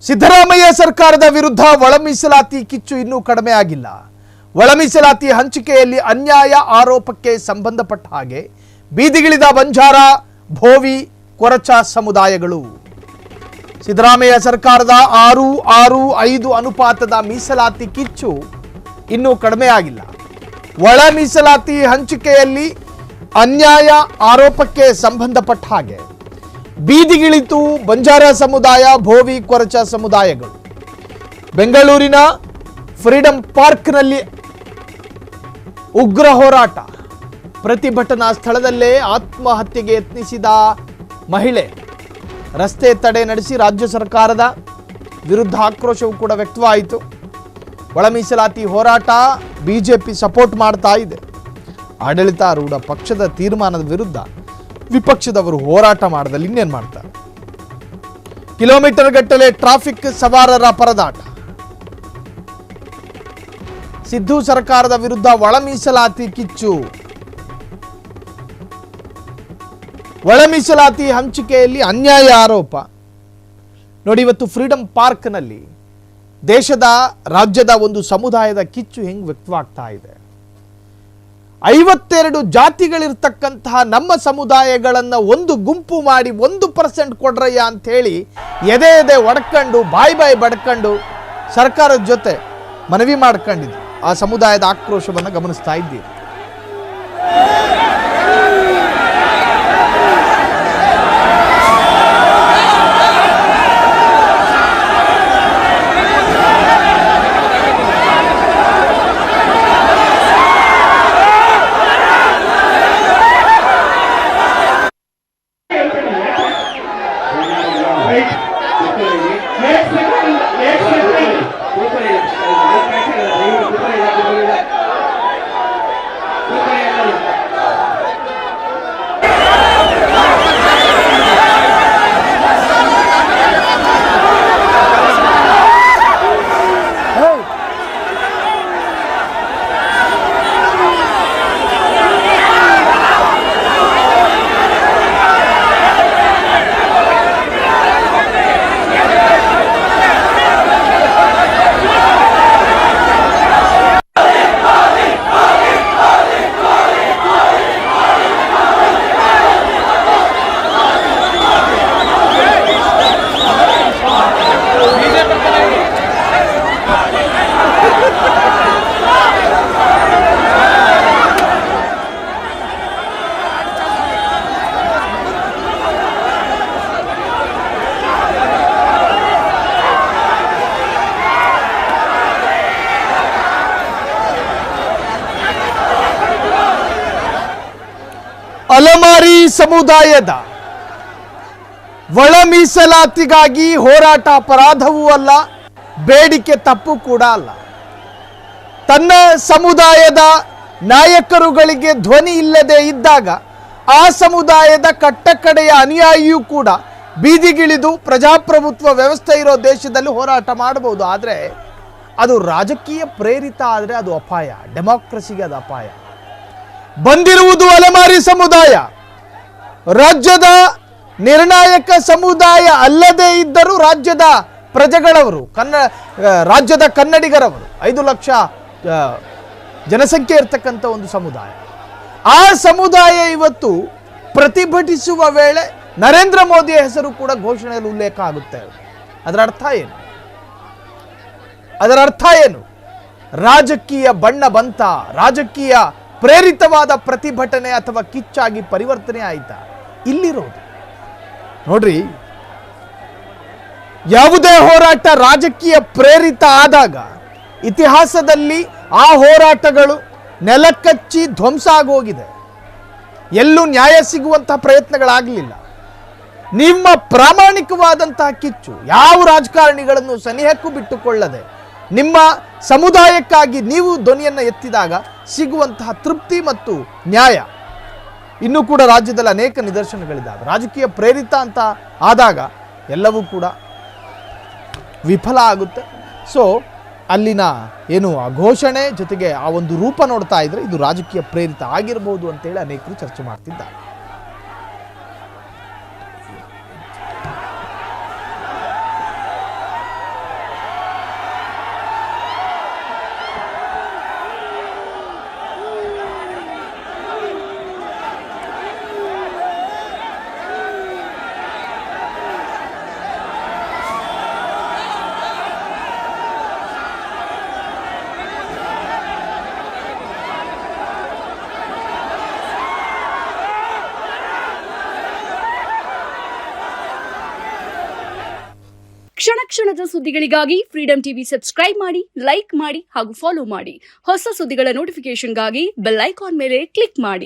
ಸಿದ್ದರಾಮಯ್ಯ ಸರ್ಕಾರದ ವಿರುದ್ಧ ಒಳ ಮೀಸಲಾತಿ ಕಿಚ್ಚು ಇನ್ನೂ ಕಡಿಮೆ ಆಗಿಲ್ಲ. ಒಳ ಮೀಸಲಾತಿ ಹಂಚಿಕೆಯಲ್ಲಿ ಅನ್ಯಾಯ ಆರೋಪಕ್ಕೆ ಸಂಬಂಧಪಟ್ಟ ಹಾಗೆ ಬೀದಿಗಿಳಿದ ಬಂಜಾರ, ಭೋವಿ, ಕೊರಚ ಸಮುದಾಯಗಳು. ಸಿದ್ದರಾಮಯ್ಯ ಸರ್ಕಾರದ 6-6-5 ಅನುಪಾತದ ಮೀಸಲಾತಿ ಕಿಚ್ಚು ಇನ್ನೂ ಕಡಿಮೆ ಆಗಿಲ್ಲ. ಒಳ ಮೀಸಲಾತಿ ಹಂಚಿಕೆಯಲ್ಲಿ ಅನ್ಯಾಯ ಆರೋಪಕ್ಕೆ ಸಂಬಂಧಪಟ್ಟ ಹಾಗೆ ಬೀದಿಗಿಳಿತು ಬಂಜಾರ ಸಮುದಾಯ, ಭೋವಿ, ಕೊರಚ ಸಮುದಾಯಗಳು. ಬೆಂಗಳೂರಿನ ಫ್ರೀಡಂ ಪಾರ್ಕ್ನಲ್ಲಿ ಉಗ್ರ ಹೋರಾಟ. ಪ್ರತಿಭಟನಾ ಸ್ಥಳದಲ್ಲೇ ಆತ್ಮಹತ್ಯೆಗೆ ಯತ್ನಿಸಿದ ಮಹಿಳೆ. ರಸ್ತೆ ತಡೆ ನಡೆಸಿ ರಾಜ್ಯ ಸರ್ಕಾರದ ವಿರುದ್ಧ ಆಕ್ರೋಶವೂ ಕೂಡ ವ್ಯಕ್ತವಾಯಿತು. ಒಳ ಮೀಸಲಾತಿ ಹೋರಾಟ ಬಿಜೆಪಿ ಸಪೋರ್ಟ್ ಮಾಡ್ತಾ ಇದೆ. ಆಡಳಿತಾರೂಢ ಪಕ್ಷದ ತೀರ್ಮಾನದ ವಿರುದ್ಧ ವಿಪಕ್ಷದವರು ಹೋರಾಟ ಮಾಡದಲ್ಲಿ ಇನ್ನೇನು ಮಾಡ್ತಾರೆ? ಕಿಲೋಮೀಟರ್ ಗಟ್ಟಲೆ ಟ್ರಾಫಿಕ್ ಸವಾರರ ಪರದಾಟ. ಸಿದ್ದು ಸರ್ಕಾರದ ವಿರುದ್ಧ ಒಳ ಮೀಸಲಾತಿ ಕಿಚ್ಚು. ಒಳ ಮೀಸಲಾತಿ ಹಂಚಿಕೆಯಲ್ಲಿ ಅನ್ಯಾಯ ಆರೋಪ. ನೋಡಿ, ಇವತ್ತು ಫ್ರೀಡಂ ಪಾರ್ಕ್ನಲ್ಲಿ ರಾಜ್ಯದ ಒಂದು ಸಮುದಾಯದ ಕಿಚ್ಚು ಹೆಂಗ್ ವ್ಯಕ್ತವಾಗ್ತಾ ಇದೆ. 52 ಜಾತಿಗಳಿರ್ತಕ್ಕಂತಹ ನಮ್ಮ ಸಮುದಾಯಗಳನ್ನು ಒಂದು ಗುಂಪು ಮಾಡಿ 1% ಕೊಡ್ರಯ್ಯ ಅಂತ ಹೇಳಿ ಎದೆ ಒಡ್ಕೊಂಡು ಬಾಯಿ ಬಡ್ಕೊಂಡು ಸರ್ಕಾರದ ಜೊತೆ ಮನವಿ ಮಾಡ್ಕೊಂಡಿದ್ರು. ಆ ಸಮುದಾಯದ ಆಕ್ರೋಶವನ್ನು ಗಮನಿಸ್ತಾ ಇದ್ದೀವಿ. ಅಲಮಾರಿ ಸಮುದಾಯದ ಒಳ ಮೀಸಲಾತಿಗಾಗಿ ಹೋರಾಟ ಅಪರಾಧವೂ ಅಲ್ಲ, ಬೇಡಿಕೆ ತಪ್ಪು ಕೂಡ ಅಲ್ಲ. ತನ್ನ ಸಮುದಾಯದ ನಾಯಕರುಗಳಿಗೆ ಧ್ವನಿ ಇಲ್ಲದೆ ಇದ್ದಾಗ ಆ ಸಮುದಾಯದ ಕಟ್ಟಕಡೆಯ ಅನುಯಾಯಿಯೂ ಕೂಡ ಬೀದಿಗಿಳಿದು ಪ್ರಜಾಪ್ರಭುತ್ವ ವ್ಯವಸ್ಥೆ ಇರೋ ದೇಶದಲ್ಲಿ ಹೋರಾಟ ಮಾಡಬಹುದು. ಆದರೆ ಅದು ರಾಜಕೀಯ ಪ್ರೇರಿತ ಆದರೆ ಅದು ಅಪಾಯ, ಡೆಮಾಕ್ರಸಿಗೆ ಅದು ಅಪಾಯ. ಬಂದಿರುವುದು ಅಲೆಮಾರಿ ಸಮುದಾಯ, ರಾಜ್ಯದ ನಿರ್ಣಾಯಕ ಸಮುದಾಯ ಅಲ್ಲದೇ ಇದ್ದರೂ ರಾಜ್ಯದ ಪ್ರಜೆಗಳವರು, ರಾಜ್ಯದ ಕನ್ನಡಿಗರವರು. 5 ಲಕ್ಷ ಜನಸಂಖ್ಯೆ ಇರತಕ್ಕಂಥ ಒಂದು ಸಮುದಾಯ. ಆ ಸಮುದಾಯ ಇವತ್ತು ಪ್ರತಿಭಟಿಸುವ ವೇಳೆ ನರೇಂದ್ರ ಮೋದಿಯ ಹೆಸರು ಕೂಡ ಘೋಷಣೆಯಲ್ಲಿ ಉಲ್ಲೇಖ ಆಗುತ್ತೆ. ಅದರ ಅರ್ಥ ಏನು? ರಾಜಕೀಯ ಬಣ್ಣ ಬಂತ? ರಾಜಕೀಯ ಪ್ರೇರಿತವಾದ ಪ್ರತಿಭಟನೆ ಅಥವಾ ಕಿಚ್ಚಾಗಿ ಪರಿವರ್ತನೆ ಆಯ್ತಾ? ಇಲ್ಲಿರೋದು ನೋಡ್ರಿ, ಯಾವುದೇ ಹೋರಾಟ ರಾಜಕೀಯ ಪ್ರೇರಿತ ಆದಾಗ ಇತಿಹಾಸದಲ್ಲಿ ಆ ಹೋರಾಟಗಳು ನೆಲಕಚ್ಚಿ ಧ್ವಂಸ ಆಗೋಗಿದೆ. ಎಲ್ಲೂ ನ್ಯಾಯ ಸಿಗುವಂತಹ ಪ್ರಯತ್ನಗಳಾಗಲಿಲ್ಲ. ನಿಮ್ಮ ಪ್ರಾಮಾಣಿಕವಾದಂತಹ ಕಿಚ್ಚು ಯಾವ ರಾಜಕಾರಣಿಗಳನ್ನು ಸನಿಹಕ್ಕೂ ಬಿಟ್ಟುಕೊಳ್ಳದೆ ನಿಮ್ಮ ಸಮುದಾಯಕ್ಕಾಗಿ ನೀವು ಧ್ವನಿಯನ್ನು ಎತ್ತಿದಾಗ ಸಿಗುವಂತಹ ತೃಪ್ತಿ ಮತ್ತು ನ್ಯಾಯ ಇನ್ನೂ ಕೂಡ ರಾಜ್ಯದಲ್ಲಿ ಅನೇಕ ನಿದರ್ಶನಗಳಿದ್ದಾವೆ. ರಾಜಕೀಯ ಪ್ರೇರಿತ ಅಂತ ಆದಾಗ ಎಲ್ಲವೂ ಕೂಡ ವಿಫಲ ಆಗುತ್ತೆ. ಸೊ ಅಲ್ಲಿನ ಏನು ಆ ಘೋಷಣೆ ಜೊತೆಗೆ ಆ ಒಂದು ರೂಪ ನೋಡ್ತಾ ಇದ್ರೆ ಇದು ರಾಜಕೀಯ ಪ್ರೇರಿತ ಆಗಿರಬಹುದು ಅಂತೇಳಿ ಅನೇಕರು ಚರ್ಚೆ ಮಾಡ್ತಿದ್ದಾರೆ. ಕ್ಷಣ ಕ್ಷಣದ ಸುದ್ದಿಗಳಿಗಾಗಿ ಫ್ರೀಡಂ ಟಿವಿ ಸಬ್ಸ್ಕ್ರೈಬ್ ಮಾಡಿ, ಲೈಕ್ ಮಾಡಿ ಹಾಗೂ ಫಾಲೋ ಮಾಡಿ. ಹೊಸ ಸುದ್ದಿಗಳ ನೋಟಿಫಿಕೇಶನ್ಗಾಗಿ ಬೆಲ್ ಐಕಾನ್ ಮೇಲೆ ಕ್ಲಿಕ್ ಮಾಡಿ.